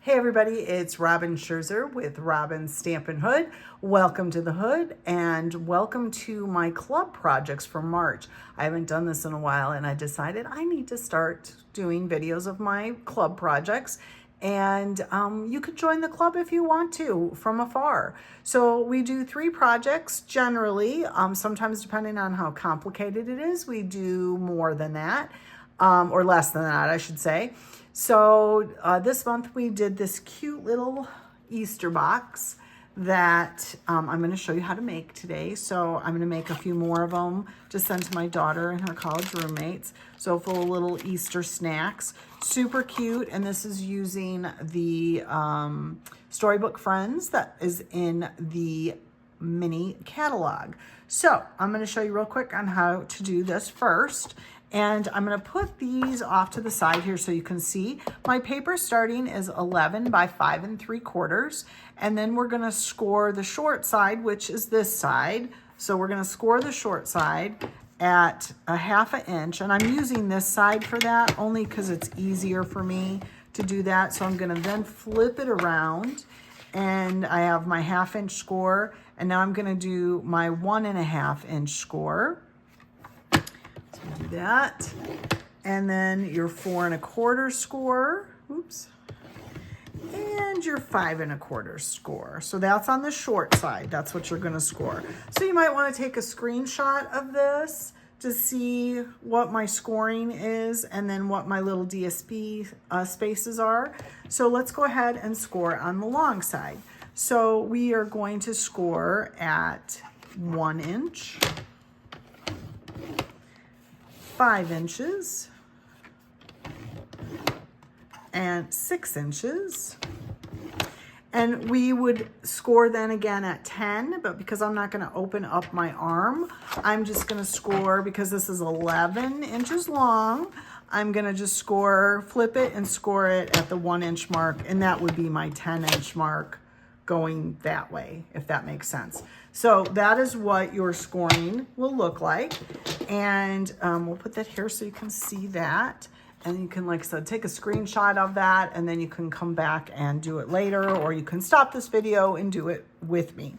Hey everybody, it's Robin Scherzer with Robin Stampin' Hood. Welcome to the Hood and welcome to my club projects for March. I haven't done this in a while and I decided I need to start doing videos of my club projects. And you could join the club if you want to from afar. So we do 3 projects generally. Sometimes depending on how complicated it is, we do more than that, or less than that, I should say. So this month we did this cute little Easter box that I'm going to show you how to make today. So I'm going to make a few more of them to send to my daughter and her college roommates. So full of little Easter snacks. Super cute. And this is using the Storybook Friends that is in the mini catalog. So I'm going to show you real quick on how to do this first. And I'm going to put these off to the side here so you can see. My paper starting is 11 by 5 3/4. And then we're going to score the short side, which is this side. So we're going to score the short side at 1/2 inch. And I'm using this side for that only because it's easier for me to do that. So I'm going to then flip it around. And I have my 1/2 inch score. And now I'm going to do my 1.5 inch score. Do that, and then your 4 1/4 score, oops, and your 5 1/4 score. So that's on the short side. That's what you're going to score. So you might want to take a screenshot of this to see what my scoring is and then what my little DSP spaces are. So let's go ahead and score on the long side. So we are going to score at 1 inch. 5 inches and 6 inches. And we would score then again at 10, but because I'm not going to open up my arm, I'm just going to score, because this is 11 inches long, I'm going to just score, flip it and score it at the 1 inch mark, and that would be my 10 inch mark going that way, if that makes sense. So that is what your scoring will look like. And we'll put that here so you can see that. And you can, like I said, take a screenshot of that, and then you can come back and do it later, or you can stop this video and do it with me.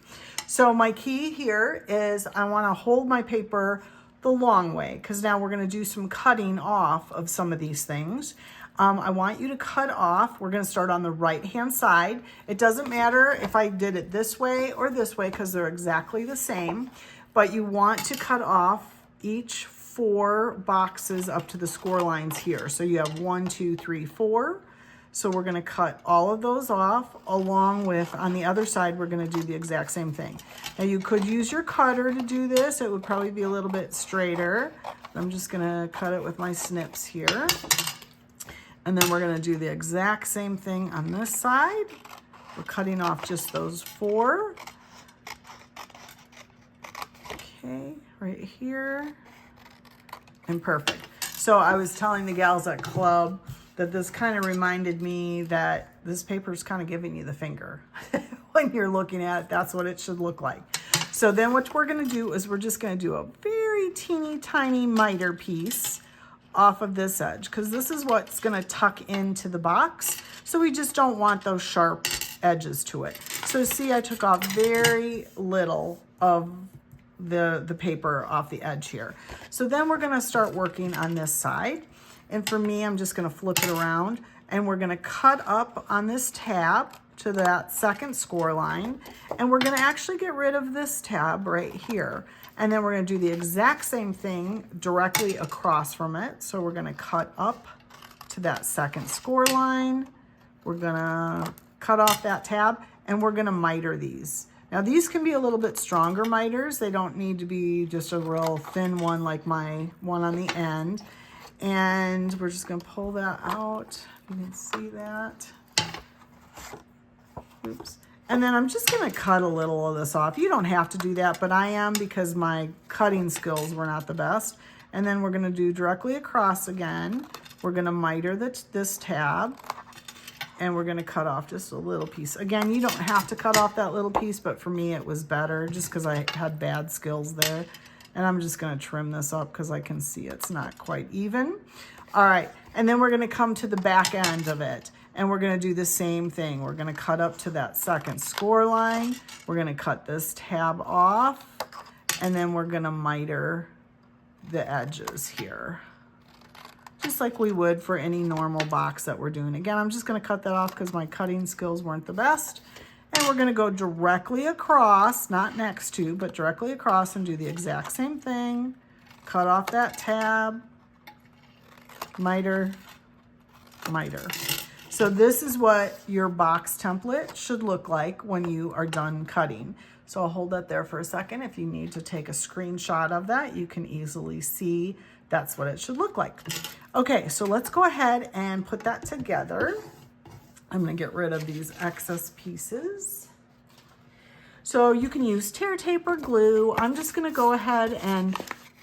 So my key here is I want to hold my paper the long way, because now we're going to do some cutting off of some of these things. I want you to cut off. We're going to start on the right-hand side. It doesn't matter if I did it this way or this way because they're exactly the same, but you want to cut off each 4 boxes up to the score lines here. So you have 1, 2, 3, 4. So we're going to cut all of those off, along with, on the other side, we're going to do the exact same thing. Now you could use your cutter to do this. It would probably be a little bit straighter. I'm just going to cut it with my snips here. And then we're going to do the exact same thing on this side. We're cutting off just those 4. Okay, right here. And perfect. So I was telling the gals at club that this kind of reminded me that this paper is kind of giving you the finger. When you're looking at it, that's what it should look like. So then what we're going to do is we're just going to do a very teeny tiny miter piece off of this edge, because this is what's going to tuck into the box. So we just don't want those sharp edges to it. So see, I took off very little of the paper off the edge here. So then we're going to start working on this side. And for me, I'm just going to flip it around, and we're going to cut up on this tab to that second score line. And we're going to actually get rid of this tab right here. And then we're going to do the exact same thing directly across from it. So we're going to cut up to that second score line. We're going to cut off that tab, and we're going to miter these. Now these can be a little bit stronger miters. They don't need to be just a real thin one like my one on the end. And we're just going to pull that out. You can see that. Oops. And then I'm just going to cut a little of this off. You don't have to do that, but I am, because my cutting skills were not the best. And then we're going to do directly across again. We're going to miter this tab, and we're going to cut off just a little piece. Again, you don't have to cut off that little piece, but for me it was better just because I had bad skills there. And I'm just going to trim this up because I can see it's not quite even. All right, and then we're going to come to the back end of it. And we're gonna do the same thing. We're gonna cut up to that second score line. We're gonna cut this tab off, and then we're gonna miter the edges here, just like we would for any normal box that we're doing. Again, I'm just gonna cut that off because my cutting skills weren't the best. And we're gonna go directly across, not next to, but directly across and do the exact same thing. Cut off that tab, miter, miter. So this is what your box template should look like when you are done cutting. So I'll hold that there for a second. If you need to take a screenshot of that, you can easily see that's what it should look like. Okay, so let's go ahead and put that together. I'm gonna get rid of these excess pieces. So you can use tear tape or glue. I'm just gonna go ahead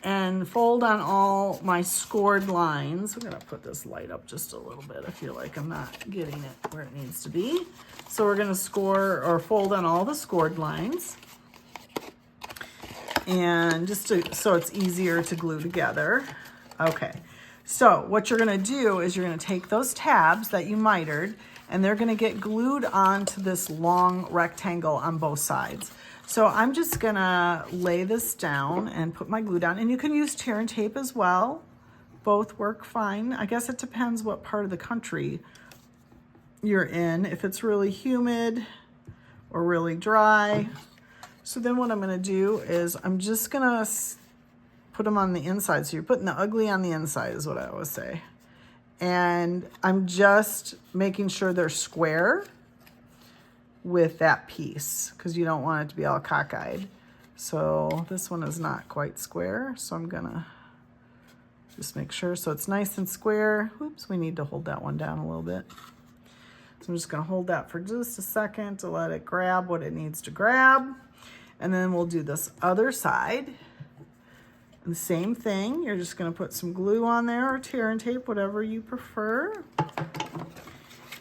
and fold on all my scored lines. I'm gonna put this light up just a little bit. I feel like I'm not getting it where it needs to be. So we're gonna score or fold on all the scored lines. And just so it's easier to glue together. Okay, so what you're gonna do is you're gonna take those tabs that you mitered and they're gonna get glued onto this long rectangle on both sides. So I'm just gonna lay this down and put my glue down, and you can use tear and tape as well. Both work fine. I guess it depends what part of the country you're in, if it's really humid or really dry. So then what I'm gonna do is I'm just gonna put them on the inside. So you're putting the ugly on the inside is what I always say. And I'm just making sure they're square with that piece because you don't want it to be all cockeyed. So this one is not quite square. So I'm gonna just make sure so it's nice and square. Oops, we need to hold that one down a little bit. So I'm just gonna hold that for just a second to let it grab what it needs to grab. And then we'll do this other side. And the same thing, you're just gonna put some glue on there or tear and tape, whatever you prefer.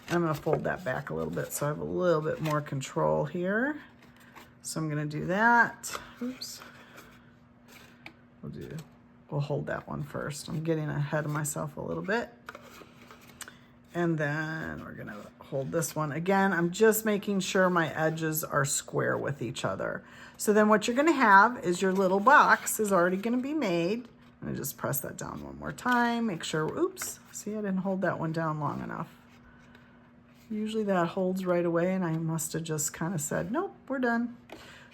I'm gonna fold that back a little bit so I have a little bit more control here. So I'm gonna do that. Oops. We'll hold that one first. I'm getting ahead of myself a little bit. And then we're gonna hold this one. Again, I'm just making sure my edges are square with each other. So then what you're gonna have is your little box is already gonna be made. I'm gonna just press that down one more time, make sure, oops, see I didn't hold that one down long enough. Usually that holds right away and I must have just kind of said, nope, we're done.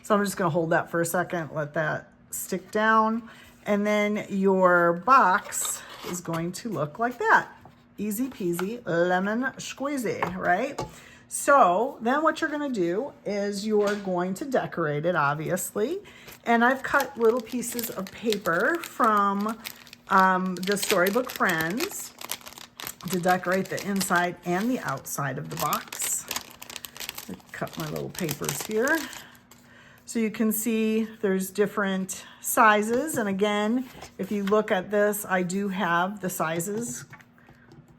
So I'm just gonna hold that for a second, let that stick down. And then your box is going to look like that. Easy peasy, lemon squeezy, right? So then what you're gonna do is you're going to decorate it, obviously. And I've cut little pieces of paper from the Storybook Friends to decorate the inside and the outside of the box. I cut my little papers here. So you can see there's different sizes. And again, if you look at this, I do have the sizes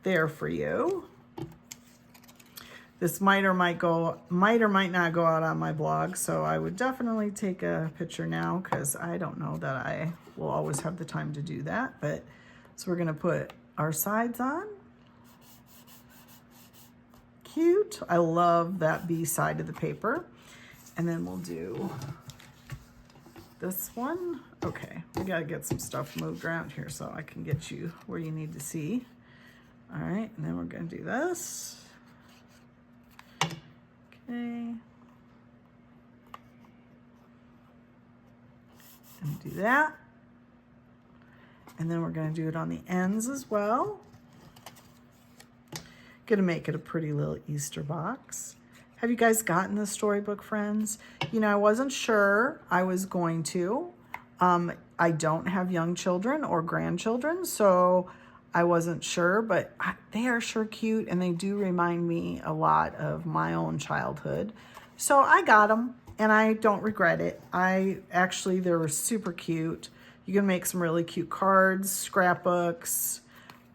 there for you. This might or might not go out on my blog, so I would definitely take a picture now because I don't know that I will always have the time to do that. But so we're gonna put our sides on. Cute. I love that B side of the paper. And then we'll do this one. Okay, we gotta get some stuff moved around here so I can get you where you need to see. All right, and then we're gonna do this. Okay. And do that. And then we're gonna do it on the ends as well. Gonna make it a pretty little Easter box. Have you guys gotten the Storybook Friends? You know, I wasn't sure I was going to. I don't have young children or grandchildren, so I wasn't sure, but they are sure cute and they do remind me a lot of my own childhood. So I got them and I don't regret it. They were super cute. You can make some really cute cards, scrapbooks,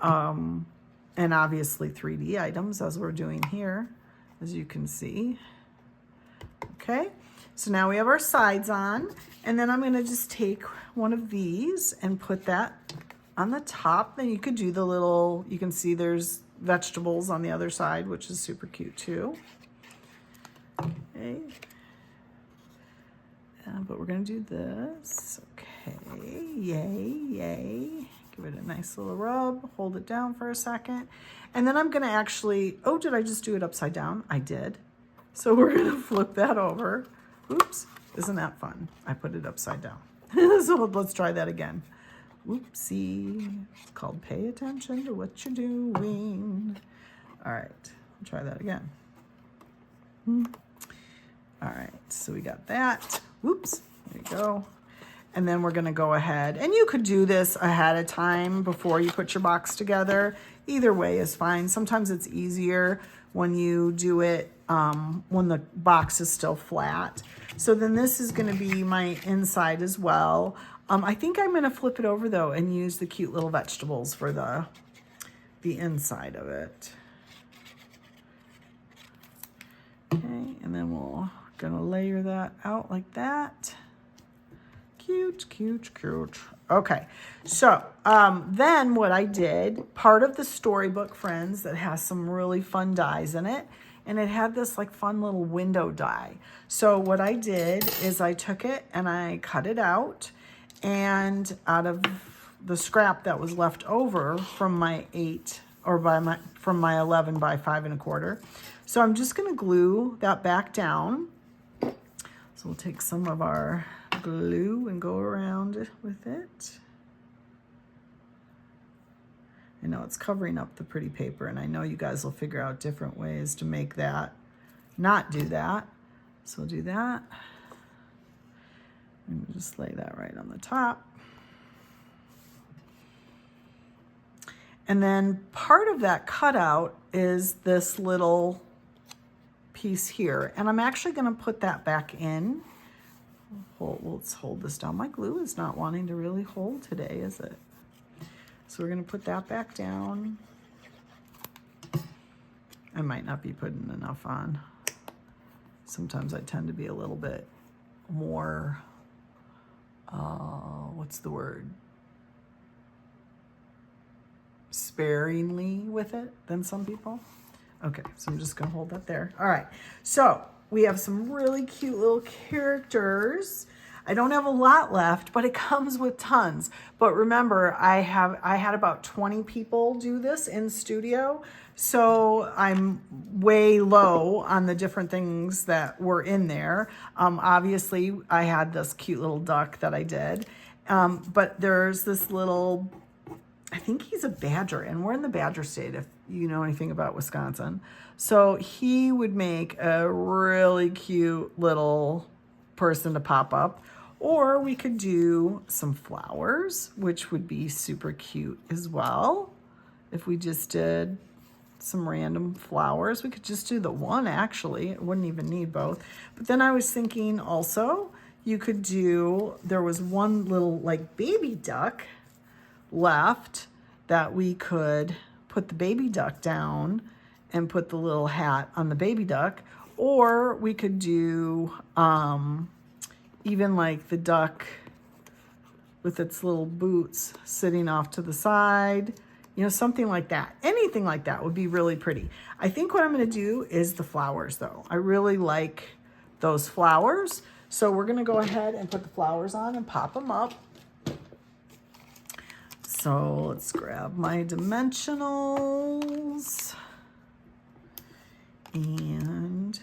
and obviously 3D items as we're doing here, as you can see. Okay, so now we have our sides on, and then I'm gonna just take one of these and put that on the top. Then you could do the little, you can see there's vegetables on the other side, which is super cute too. Okay. But we're going to do this. Okay, yay, yay. Give it a nice little rub, hold it down for a second. And then I'm going to actually, oh, did I just do it upside down? I did. So we're going to flip that over. Oops, isn't that fun? I put it upside down. So let's try that again. Whoopsie. It's called pay attention to what you're doing. All right, I'll try that again. All right, so we got that. Whoops, there you go. And then we're gonna go ahead, and you could do this ahead of time before you put your box together. Either way is fine. Sometimes it's easier when you do it when the box is still flat. So then this is gonna be my inside as well. I think I'm gonna flip it over though and use the cute little vegetables for the inside of it. Okay, and then we're gonna layer that out like that. Cute, cute, cute. Okay, so then what I did, part of the storybook, friends, that has some really fun dies in it, and it had this like fun little window die. So what I did is I took it and I cut it out, and out of the scrap that was left over from my 11 by 5 1/4. So I'm just gonna glue that back down. So we'll take some of our glue and go around with it. I know it's covering up the pretty paper, and I know you guys will figure out different ways to make that not do that. So we'll do that. And just lay that right on the top. And then part of that cutout is this little piece here. And I'm actually gonna put that back in. Let's hold this down. My glue is not wanting to really hold today, is it? So we're gonna put that back down. I might not be putting enough on. Sometimes I tend to be a little bit more, what's the word? Sparingly with it than some people. Okay, so I'm just gonna hold that there. All right, so we have some really cute little characters. I don't have a lot left, but it comes with tons. But remember, I had about 20 people do this in studio, so I'm way low on the different things that were in there. Obviously, I had this cute little duck that I did, but there's this little, I think he's a badger, and we're in the badger state if you know anything about Wisconsin. So he would make a really cute little person to pop up. Or we could do some flowers, which would be super cute as well. If we just did some random flowers, we could just do the one actually. It wouldn't even need both. But then I was thinking also you could do, there was one little like baby duck left that we could put the baby duck down and put the little hat on the baby duck. Or we could do even like the duck with its little boots sitting off to the side, you know, something like that. Anything like that would be really pretty. I think what I'm gonna do is the flowers though. I really like those flowers. So we're gonna go ahead and put the flowers on and pop them up. So let's grab my dimensionals and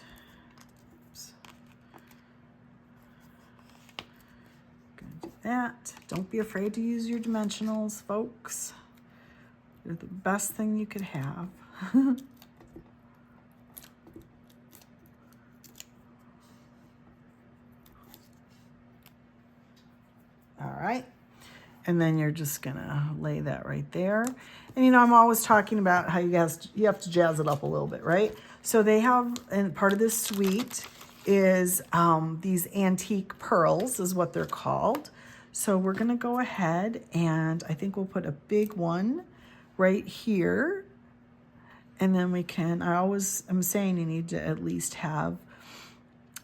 that. Don't be afraid to use your dimensionals, folks. They're the best thing you could have. All right. And then you're just gonna lay that right there. And you know, I'm always talking about how you have to jazz it up a little bit, right? So they have, and part of this suite is these antique pearls is what they're called. So we're gonna go ahead and I think we'll put a big one right here. And then we can, I'm saying you need to at least have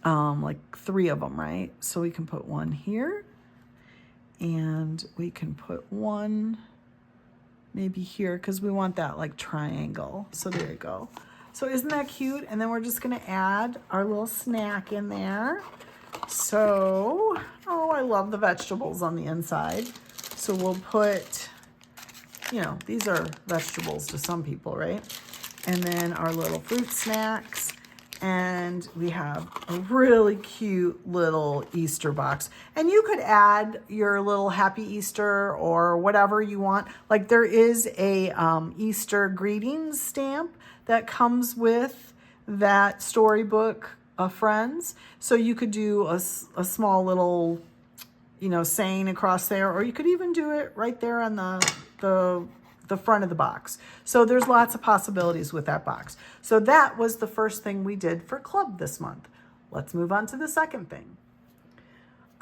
like 3 of them, right? So we can put one here and we can put one maybe here, because we want that like triangle. So there you go. So isn't that cute? And then we're just gonna add our little snack in there. So, oh, I love the vegetables on the inside. So we'll put, you know, these are vegetables to some people, right? And then our little fruit snacks. And we have a really cute little Easter box. And you could add your little Happy Easter or whatever you want. Like there is a Easter greetings stamp that comes with that storybook of Friends. So you could do a small little, you know, saying across there, or you could even do it right there on the front of the box. So there's lots of possibilities with that box. So that was the first thing we did for club this month. Let's move on to the second thing.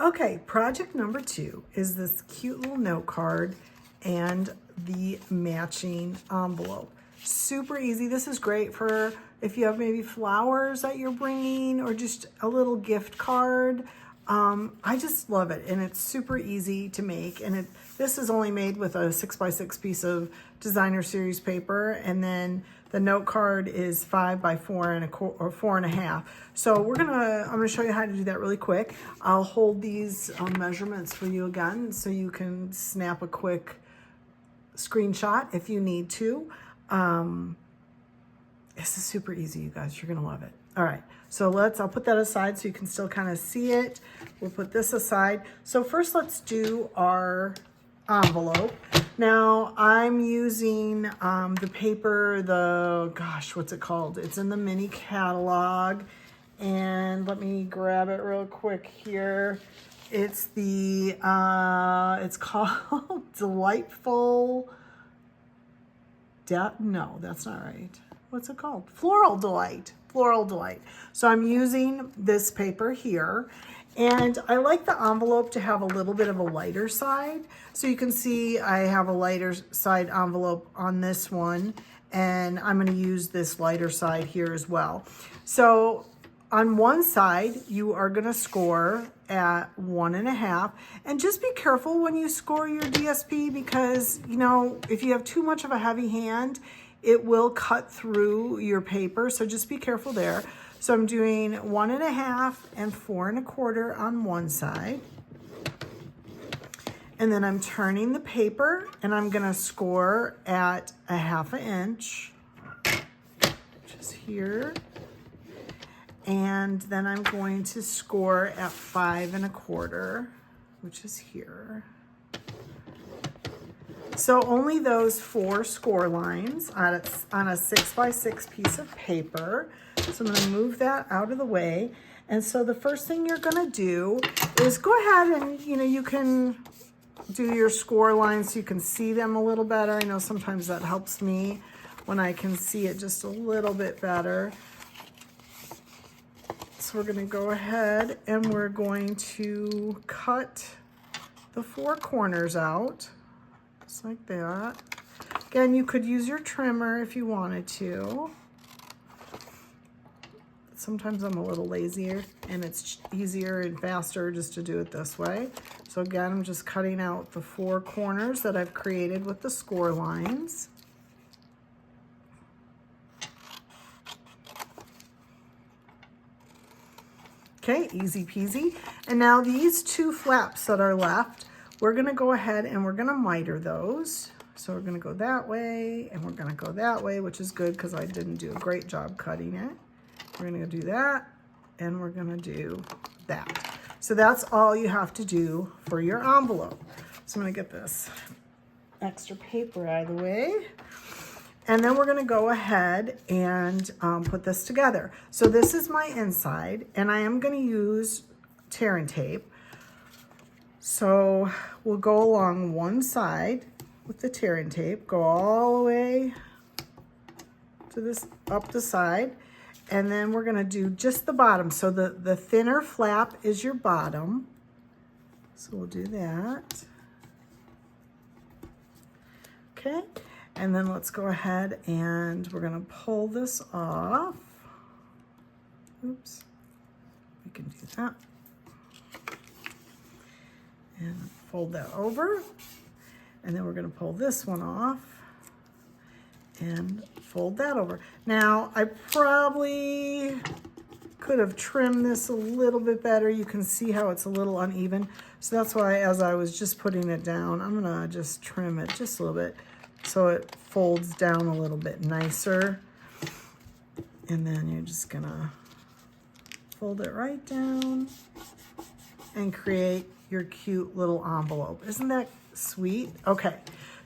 Okay, project number 2 is this cute little note card and the matching envelope. Super easy. This is great for if you have maybe flowers that you're bringing or just a little gift card. I just love it, and it's super easy to make. And this is only made with a 6x6 piece of designer series paper, and then the note card is 5x4 or 4.5. So I'm gonna show you how to do that really quick. I'll hold these measurements for you again, so you can snap a quick screenshot if you need to. This is super easy, you guys. You're gonna love it. All right, so I'll put that aside so you can still kind of see it. We'll put this aside. So first let's do our envelope. Now I'm using the paper, what's it called? It's in the mini catalog. And let me grab it real quick here. It's it's called Delightful, no, that's not right. What's it called? Floral Delight. Floral Delight. So I'm using this paper here, and I like the envelope to have a little bit of a lighter side. So you can see I have a lighter side envelope on this one, and I'm going to use this lighter side here as well. So on one side, you are going to score at 1.5, and just be careful when you score your DSP, because, you know, if you have too much of a heavy hand, it will cut through your paper. So just be careful there. So I'm doing 1.5 and 4.25 on one side. And then I'm turning the paper, and I'm gonna score at 1/2 inch, which is here. And then I'm going to score at 5.25, which is here. So only those 4 score lines on a 6x6 piece of paper. So I'm going to move that out of the way. And so the first thing you're going to do is go ahead and, you know, you can do your score lines so you can see them a little better. I know sometimes that helps me when I can see it just a little bit better. So we're going to go ahead and we're going to cut the 4 corners out. Just like that. Again, you could use your trimmer if you wanted to. Sometimes I'm a little lazier, and it's easier and faster just to do it this way. So again, I'm just cutting out the 4 corners that I've created with the score lines. Okay, easy peasy. And now these 2 flaps that are left, we're gonna go ahead and we're gonna miter those. So we're gonna go that way, and we're gonna go that way, which is good because I didn't do a great job cutting it. We're gonna do that, and we're gonna do that. So that's all you have to do for your envelope. So I'm gonna get this extra paper out of the way. And then we're gonna go ahead and put this together. So this is my inside, and I am gonna use tear and tape. So we'll go along one side with the tear and tape, go all the way to this, up the side, and then we're gonna do just the bottom. So the thinner flap is your bottom. So we'll do that. Okay, and then let's go ahead and we're gonna pull this off. Oops, we can do that. And fold that over. And then we're gonna pull this one off and fold that over. Now, I probably could have trimmed this a little bit better. You can see how it's a little uneven. So that's why as I was just putting it down, I'm gonna just trim it just a little bit so it folds down a little bit nicer. And then you're just gonna fold it right down and create your cute little envelope. Isn't that sweet? Okay,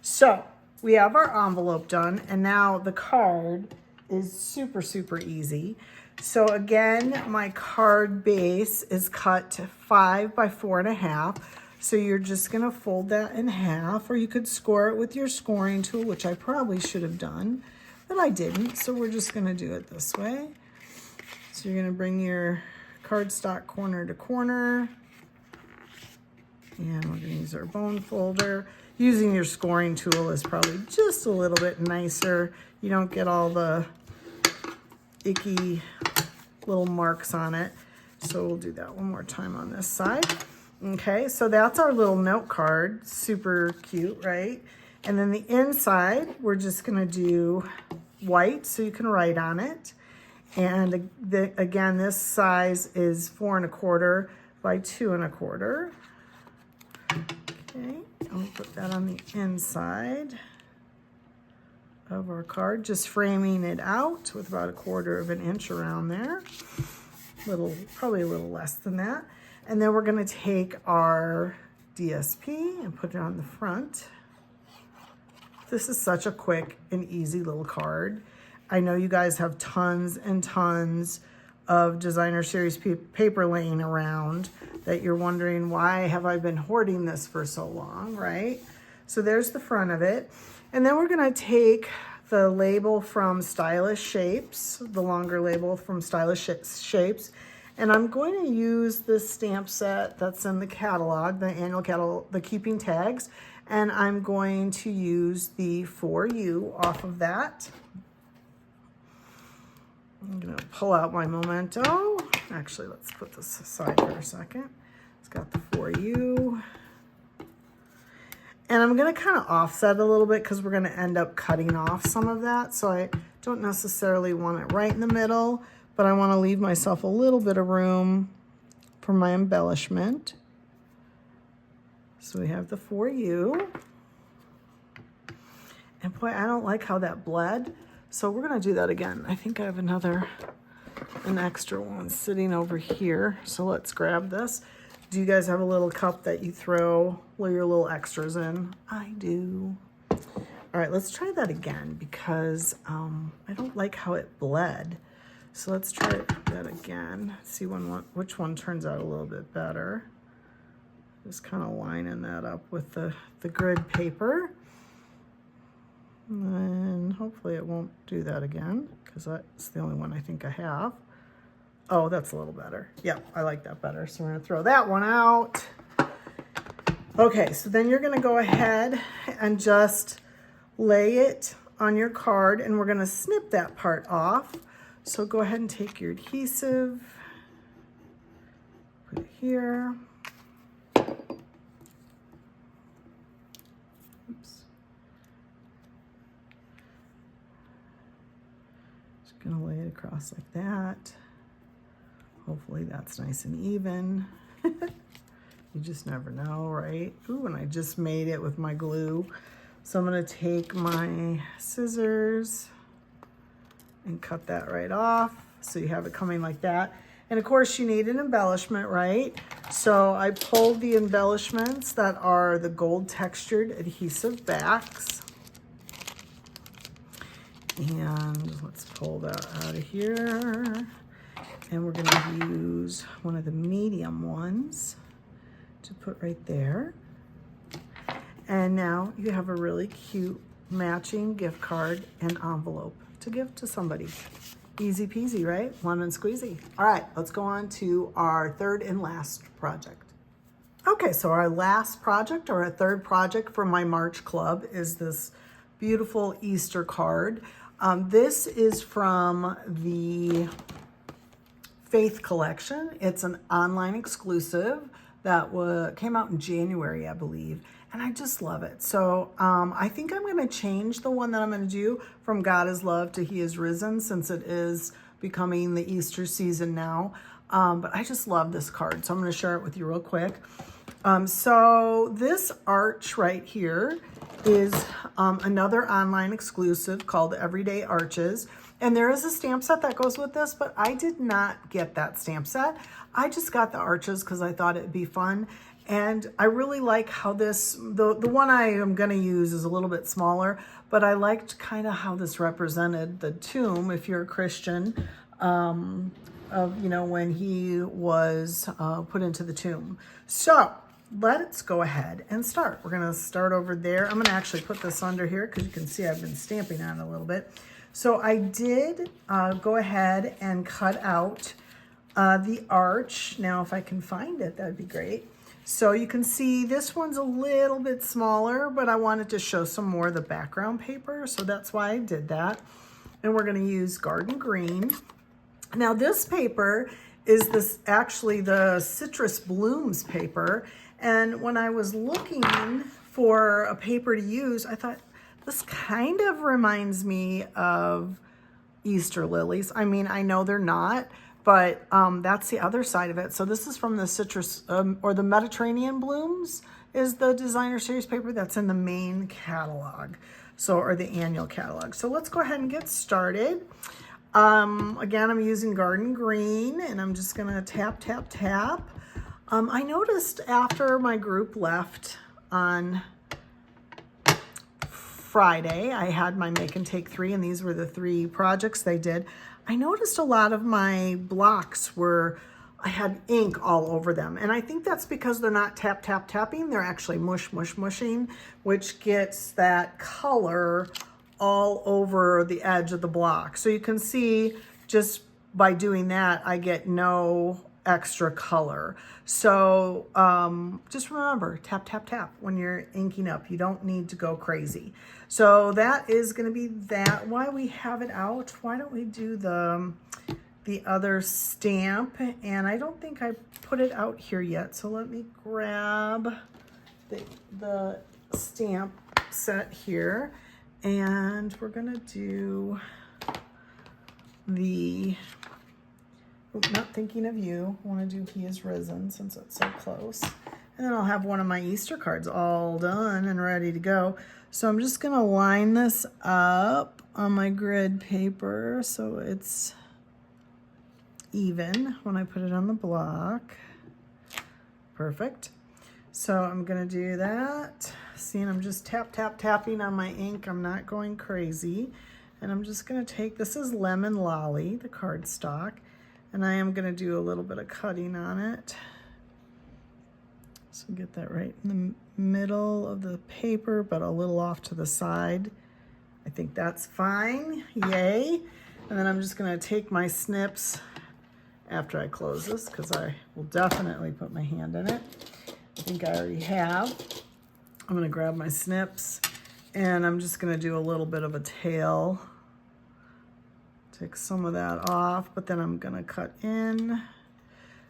so we have our envelope done, and now the card is super, super easy. So again, my card base is cut to 5 by 4.5. So you're just gonna fold that in half, or you could score it with your scoring tool, which I probably should have done, but I didn't. So we're just gonna do it this way. So you're gonna bring your cardstock corner to corner, and we're gonna use our bone folder. Using your scoring tool is probably just a little bit nicer. You don't get all the icky little marks on it. So we'll do that one more time on this side. Okay, so that's our little note card. Super cute, right? And then the inside, we're just gonna do white so you can write on it. And again, this size is 4 1/4 by 2 1/4. Okay, and we'll put that on the inside of our card, just framing it out with about 1/4 inch around there. Probably a little less than that. And then we're gonna take our DSP and put it on the front. This is such a quick and easy little card. I know you guys have tons and tons of designer series paper laying around that you're wondering, why have I been hoarding this for so long, right? So there's the front of it. And then we're gonna take the label from Stylish Shapes, the longer label from Stylish Shapes, and I'm going to use this stamp set that's in the catalog, the annual catalog, the keeping tags, and I'm going to use the For You off of that. I'm gonna pull out my Memento. Actually, let's put this aside for a second. It's got the For You. And I'm gonna kind of offset a little bit because we're gonna end up cutting off some of that. So I don't necessarily want it right in the middle, but I wanna leave myself a little bit of room for my embellishment. So we have the For You. And boy, I don't like how that bled. So we're gonna do that again. I think I have an extra one sitting over here. So let's grab this. Do you guys have a little cup that you throw your little extras in? I do. All right, let's try that again because I don't like how it bled. So let's try that again. See which one turns out a little bit better. Just kind of lining that up with the grid paper. And hopefully it won't do that again because that's the only one I think I have. Oh, that's a little better. Yep, I like that better. So we're gonna throw that one out. Okay, so then you're gonna go ahead and just lay it on your card, and we're gonna snip that part off. So go ahead and take your adhesive, put it here. Oops. Just gonna lay it across like that. Hopefully that's nice and even. You just never know, right? Ooh, and I just made it with my glue. So I'm gonna take my scissors and cut that right off. So you have it coming like that. And of course you need an embellishment, right? So I pulled the embellishments that are the gold textured adhesive backs. And let's pull that out of here. And we're gonna use one of the medium ones to put right there. And now you have a really cute matching gift card and envelope to give to somebody. Easy peasy, right? Lemon squeezy. All right, let's go on to our third and last project. Okay, so our last project, or our third project for my March club, is this beautiful Easter card. This is from the Faith collection. It's an online exclusive that came out in January, I believe. And I just love it. So I think I'm going to change the one that I'm going to do from God is Love to He is Risen, since it is becoming the Easter season now. But I just love this card. So I'm going to share it with you real quick. So this arch right here is another online exclusive called Everyday Arches. And there is a stamp set that goes with this, but I did not get that stamp set. I just got the arches because I thought it'd be fun. And I really like how this, the one I am going to use is a little bit smaller, but I liked kind of how this represented the tomb, if you're a Christian, of, you know, when he was put into the tomb. So let's go ahead and start. We're going to start over there. I'm going to actually put this under here because you can see I've been stamping on it a little bit. So I did go ahead and cut out the arch. Now, if I can find it, that'd be great. So you can see this one's a little bit smaller, but I wanted to show some more of the background paper. So that's why I did that. And we're going to use Garden Green. Now this paper is actually the Citrus Blooms paper. And when I was looking for a paper to use, I thought this kind of reminds me of Easter lilies. I mean, I know they're not, but that's the other side of it. So this is from the Citrus or the Mediterranean Blooms is the designer series paper that's in the main catalog. So, or the annual catalog. So let's go ahead and get started. Again, I'm using Garden Green and I'm just gonna tap, tap, tap. I noticed after my group left on Friday, I had my Make and Take 3, and these were the 3 projects they did. I noticed a lot of my blocks I had ink all over them. And I think that's because they're not tap, tap, tapping. They're actually mush, mush, mushing, which gets that color all over the edge of the block. So you can see just by doing that, I get no extra color. So just remember, tap, tap, tap when you're inking up. You don't need to go crazy. So that is going to be that. While we have it out, why don't we do the other stamp? And I don't think I put it out here yet. So let me grab the stamp set here. And we're going to do Not Thinking of You. I want to do He is Risen since it's so close. And then I'll have one of my Easter cards all done and ready to go. So I'm just going to line this up on my grid paper so it's even when I put it on the block. Perfect. So I'm going to do that. See, and I'm just tap, tap, tapping on my ink. I'm not going crazy. And I'm just going to take, this is Lemon Lolly, the cardstock. And I am going to do a little bit of cutting on it. So get that right in the middle of the paper, but a little off to the side. I think that's fine. Yay. And then I'm just going to take my snips after I close this, because I will definitely put my hand in it. I think I already have. I'm going to grab my snips, and I'm just going to do a little bit of a tail. Take some of that off, but then I'm going to cut in.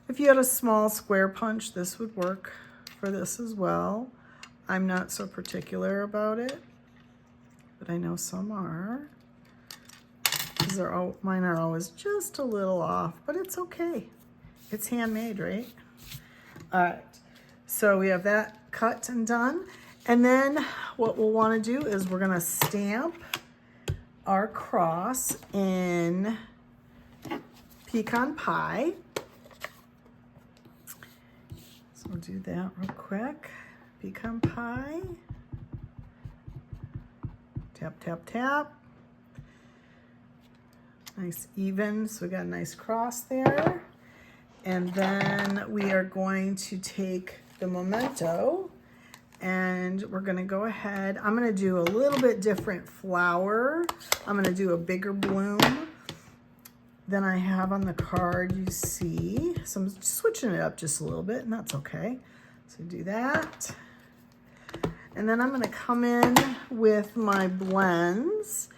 If you had a small square punch, this would work for this as well. I'm not so particular about it, but I know some are. Mine are always just a little off, but it's okay. It's handmade, right? All right, so we have that cut and done. And then what we'll want to do is we're going to stamp our cross in Pecan Pie. So we'll do that real quick. Pecan Pie. Tap, tap, tap. Nice even, so we got a nice cross there. And then we are going to take the Memento and we're gonna go ahead. I'm gonna do a little bit different flower. I'm gonna do a bigger bloom than I have on the card, you see. So I'm switching it up just a little bit, and that's okay. So do that. And then I'm gonna come in with my blends,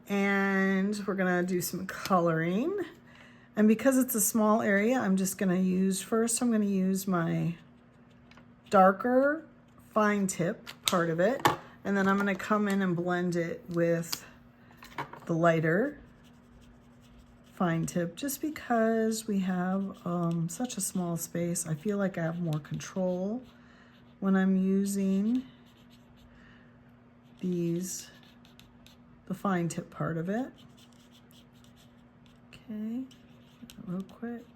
and we're gonna do some coloring. And because it's a small area, I'm just gonna use, first I'm gonna use my darker fine tip part of it, and then I'm going to come in and blend it with the lighter fine tip, just because we have such a small space. I feel like I have more control when I'm using the fine tip part of it. Okay, real quick.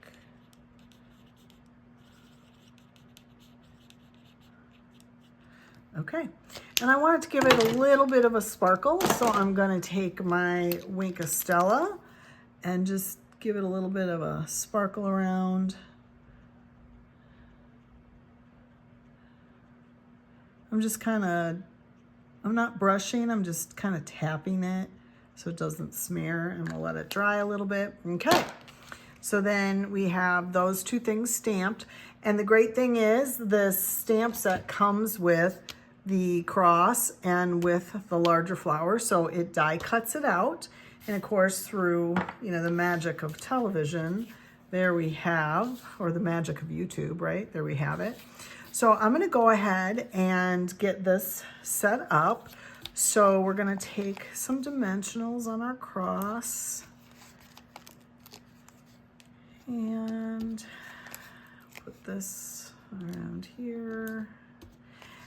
Okay, and I wanted to give it a little bit of a sparkle, so I'm going to take my Wink of Stella and just give it a little bit of a sparkle around. I'm just kind of, I'm not brushing, I'm just kind of tapping it so it doesn't smear, and we'll let it dry a little bit. Okay, so then we have those two things stamped, and the great thing is the stamp set comes with the cross and with the larger flower, so it die cuts it out. And of course, through, you know, the magic of television, there we have, or the magic of YouTube, right? There we have it. So I'm gonna go ahead and get this set up. So we're gonna take some dimensionals on our cross and put this around here.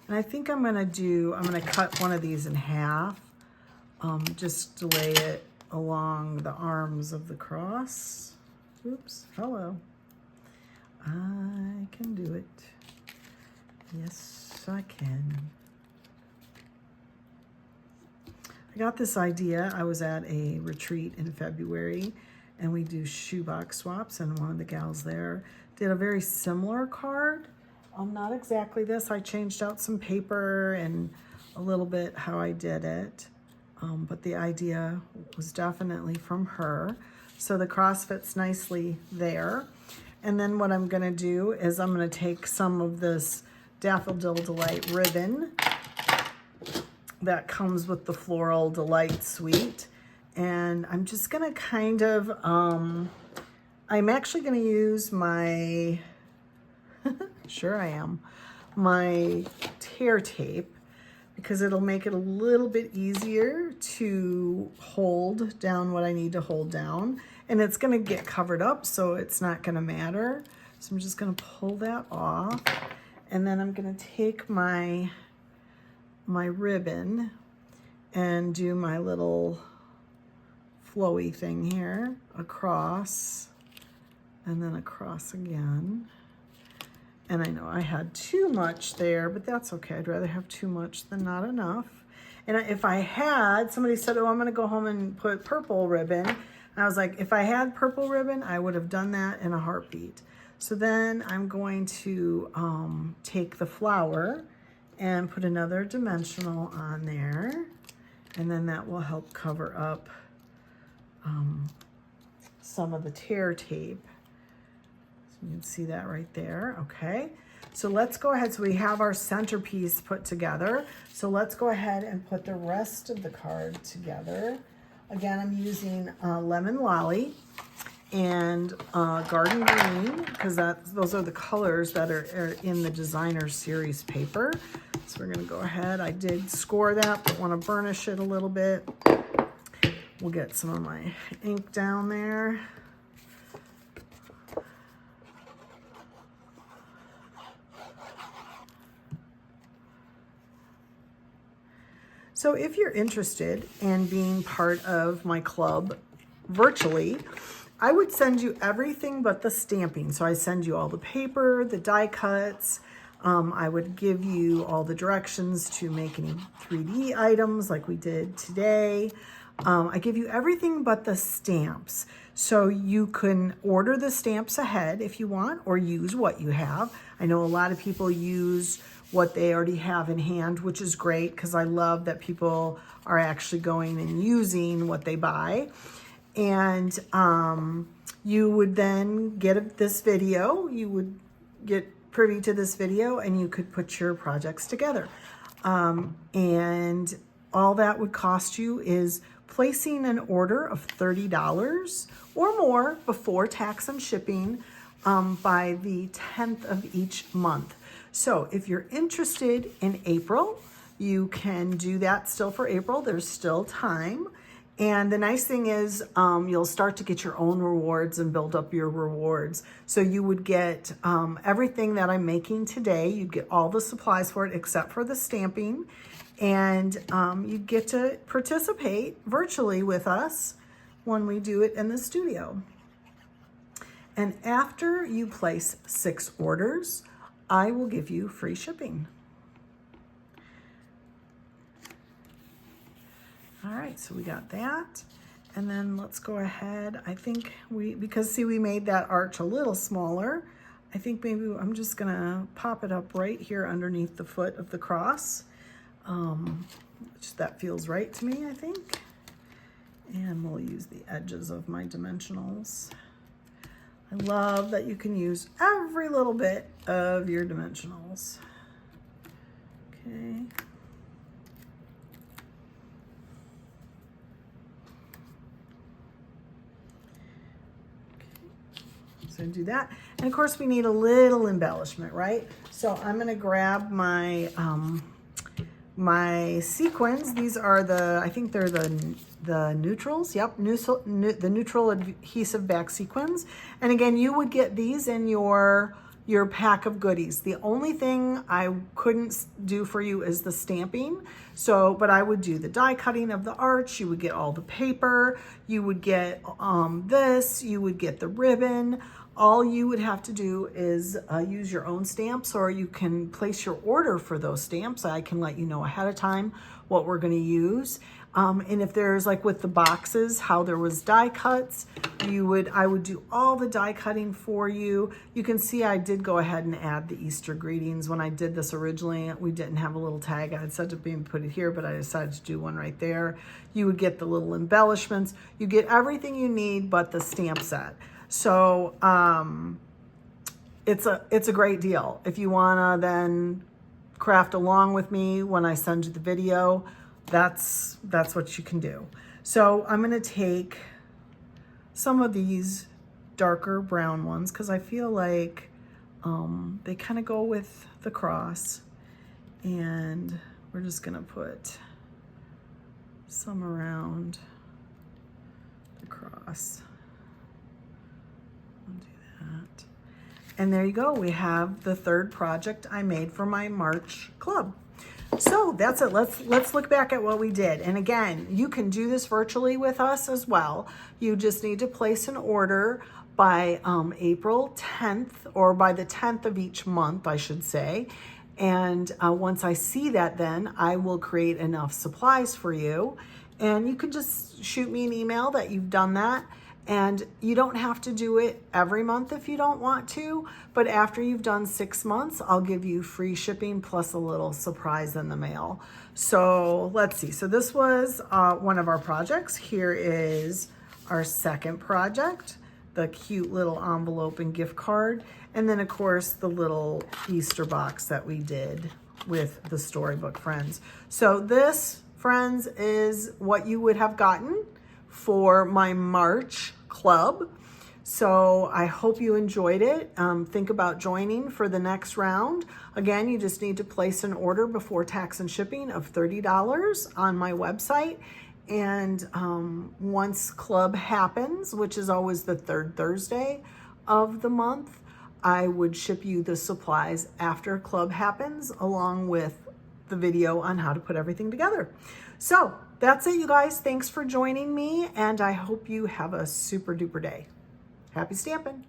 And I think I'm gonna cut one of these in half, just to lay it along the arms of the cross. Oops, hello. I can do it. Yes, I can. I got this idea. I was at a retreat in February, and we do shoebox swaps, and one of the gals there did a very similar card. Not exactly this. I changed out some paper and a little bit how I did it, but the idea was definitely from her. So the cross fits nicely there. And then what I'm gonna do is I'm gonna take some of this Daffodil Delight ribbon that comes with the Floral Delight Suite, and I'm just gonna kind of, I'm actually gonna use my, sure I am, my tear tape, because it'll make it a little bit easier to hold down what I need to hold down, and it's gonna get covered up, so it's not gonna matter. So I'm just gonna pull that off, and then I'm gonna take my ribbon and do my little flowy thing here across, and then across again. And I know I had too much there, but that's okay. I'd rather have too much than not enough. And if I had, somebody said, oh, I'm gonna go home and put purple ribbon. And I was like, if I had purple ribbon, I would have done that in a heartbeat. So then I'm going to take the flower and put another dimensional on there. And then that will help cover up some of the tear tape. You can see that right there, okay? So let's go ahead, so we have our centerpiece put together. So let's go ahead and put the rest of the card together. Again, I'm using Lemon Lolly and Garden Green, because those are the colors that are in the Designer Series paper. So we're gonna go ahead, I did score that, but wanna burnish it a little bit. We'll get some of my ink down there. So if you're interested in being part of my club virtually, I would send you everything but the stamping. So I send you all the paper, the die cuts. I would give you all the directions to make any 3D items like we did today. I give you everything but the stamps. So you can order the stamps ahead if you want, or use what you have. I know a lot of people use what they already have in hand, which is great, because I love that people are actually going and using what they buy. And you would then get this video, you would get privy to this video, and you could put your projects together. And all that would cost you is placing an order of $30 or more before tax and shipping by the 10th of each month. So if you're interested in April, you can do that still for April. There's still time. And the nice thing is you'll start to get your own rewards and build up your rewards. So you would get everything that I'm making today. You'd get all the supplies for it except for the stamping. And you get to participate virtually with us when we do it in the studio. And after you place 6 orders, I will give you free shipping. All right, so we got that. And then let's go ahead. I think because see, we made that arch a little smaller. I think maybe I'm just gonna pop it up right here underneath the foot of the cross. Which that feels right to me, I think. And we'll use the edges of my dimensionals. I love that you can use every little bit of your dimensionals. Okay. So do that. And of course we need a little embellishment, right? So I'm gonna grab my my sequins. These are the, I think they're the neutrals. Yep, the neutral adhesive back sequins. And again, you would get these in your pack of goodies. The only thing I couldn't do for you is the stamping. So, but I would do the die cutting of the arch. You would get all the paper. You would get this. You would get the ribbon. All you would have to do is use your own stamps, or you can place your order for those stamps. I can let you know ahead of time what we're going to use. And if there's, like with the boxes, how there was die cuts, I would do all the die cutting for you. You can see I did go ahead and add the Easter greetings. When I did this originally, we didn't have a little tag. I had said to put it here, but I decided to do one right there. You would get the little embellishments. You get everything you need but the stamp set. So it's a great deal. If you wanna then craft along with me when I send you the video, that's what you can do. So I'm gonna take some of these darker brown ones because I feel like they kind of go with the cross, and we're just gonna put some around the cross. I'll do that. And there you go. We have the third project I made for my March club. So that's it. Let's look back at what we did. And again, you can do this virtually with us as well. You just need to place an order by April 10th, or by the 10th of each month, I should say. And once I see that, then I will create enough supplies for you. And you can just shoot me an email that you've done that. And you don't have to do it every month if you don't want to, but after you've done 6 months, I'll give you free shipping plus a little surprise in the mail. So let's see. So this was one of our projects. Here is our second project, the cute little envelope and gift card. And then of course the little Easter box that we did with the Storybook Friends. So this, friends, is what you would have gotten for my March club. So I hope you enjoyed it. Think about joining for the next round. Again, you just need to place an order before tax and shipping of $30 on my website. And once club happens, which is always the third Thursday of the month, I would ship you the supplies after club happens, along with the video on how to put everything together. So that's it, you guys. Thanks for joining me, and I hope you have a super duper day. Happy stamping.